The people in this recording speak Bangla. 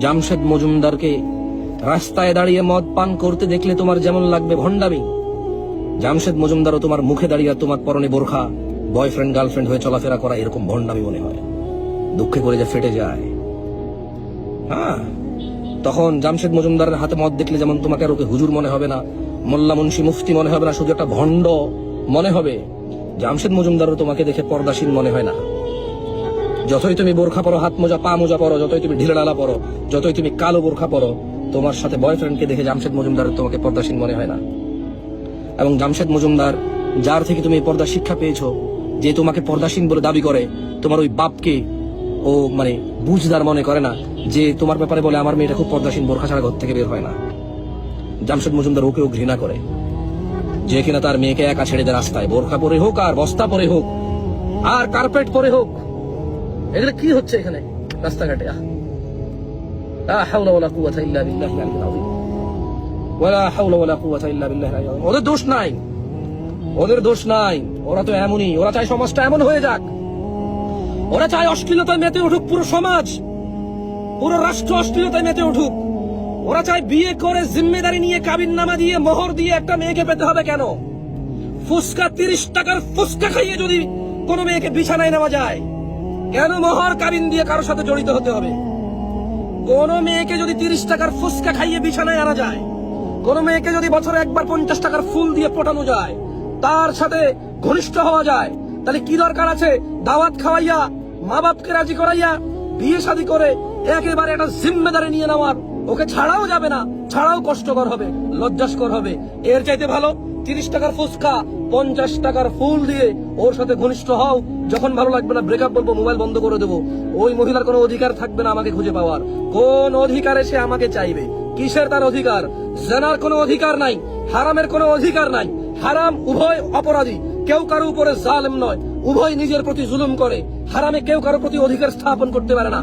জামশেদ মজুমদারকে রাস্তায় দাঁড়িয়ে মদ পান করতে দেখলে তোমার যেমন লাগবে ভণ্ডামি, জামশেদ মজুমদারও তোমার মুখে দাঁড়িয়ে তোমার পরনে বোরখা বয়ফ্রেন্ড গার্লফ্রেন্ড হয়ে চলাফেরা করা এরকম ভণ্ডামি মনে হয়। দুঃখে করে যে ফেটে যায়। হ্যাঁ, তখন জামশেদ মজুমদারের হাতে মদ দেখলে যেমন তোমাকে আর ওকে হুজুর মনে হবে না, মোল্লা মুন্সি মুফতি মনে হবে না, শুধু একটা ভণ্ড মনে হবে। জামশেদ মজুমদারও তোমাকে দেখে পর্দাসীন মনে হয় না। যতই তুমি বোরখা পরো, হাত মোজা পা মোজা পরো, যতই তুমি ঢিলেঢালা পরো, যতই তুমি কালো বোরখা পরো, তোমার সাথে বয়ফ্রেন্ডকে দেখে জামশেদ মজুমদার তোমাকে পর্দাসীন মনে হয় না। এবং জামশেদ মজুমদার যার থেকে তুমি পর্দা শিক্ষা পেয়েছো, যে তোমাকে পর্দাসীন বলে দাবি করে, তোমার ওই বাপকে ও মানে বুঝদার মনে করে না, যে তোমার ব্যাপারে বলে আমার মেয়েটা খুব পর্দাসীন, বোরখা ছাড়া ঘর থেকে বের হয় না। জামশেদ মজুমদার ওকেও ঘৃণা করে, যে কিনা তার মেয়েকে একা ছেড়ে দেয় রাস্তায়, বোরখা পরে হোক আর বস্তা পরে হোক আর কার্পেট পরে হোক। এগুলো কি হচ্ছে এখানে রাস্তাঘাটে? লা হাওলা ওয়ালা কুওয়াতা ইল্লা বিল্লাহিল আলিয়্যিল আযীম। ওয়ালা হাওলা ওয়ালা কুওয়াতা ইল্লা বিল্লাহিল আলিয়্যিল আযীম। ওদের দোষ নাই, ওদের দোষ নাই, ওরা তো এমনই। ওরা চায় সমাজটা এমন হয়ে যাক, ওরা চায় অশ্লীলতায় মেতে উঠুক পুরো সমাজ, পুরো রাষ্ট্র অশ্লীলতায় মেতে উঠুক। ওরা চায় বিয়ে করে জিম্মেদারি নিয়ে কাবিননামা দিয়ে মোহর দিয়ে একটা মেয়েকে পেতে হবে কেন? ফুসকা 30 টাকার ফুসকা খাইয়ে যদি কোনো মেয়েকে বিছানায় নেওয়া যায়, কেন মোহর কাবিন দিয়ে কারোর সাথে জড়িত হতে হবে? কোন মেয়েকে যদি 30 টাকার ফুসকা খাইয়ে বিছানায় আনা যায়, কোন মেয়েকে যদি বছরে একবার 50 টাকার ফুল দিয়ে পটানো যায়, তার সাথে ঘনিষ্ঠ হওয়া যায়, তাহলে কি দরকার আছে দাওয়াত খাওয়াইয়া মা বাপকে রাজি করাইয়া বিয়ে শাদী করে একেবারে একটা জিম্মেদারি নিয়ে নেওয়ার? ওকে ছাড়াও যাবে না, ছাড়াও কষ্টকর হবে, লজ্জাস্কর হবে। এর চাইতে ভালো 30 টাকার ফুসকা 50 টাকার ফুল দিয়ে ওর সাথে ঘনিষ্ঠ হও। যখন ভালো লাগবে না ব্রেকআপ বলবো, মোবাইল বন্ধ করে দেবো। ওই মহিলার কোনো অধিকার থাকবে না আমাকে খুঁজে পাওয়ার। কোন অধিকারে সে আমাকে চাইবে? কিসের তার অধিকার? জেনার কোনো অধিকার নাই, হারামের কোনো অধিকার নাই। হারাম উভয় অপরাধী, কেউ কারো উপরে জালেম নয়, উভয় নিজের প্রতি জুলুম করে। হারামে কেউ কারো প্রতি অধিকার স্থাপন করতে পারে না।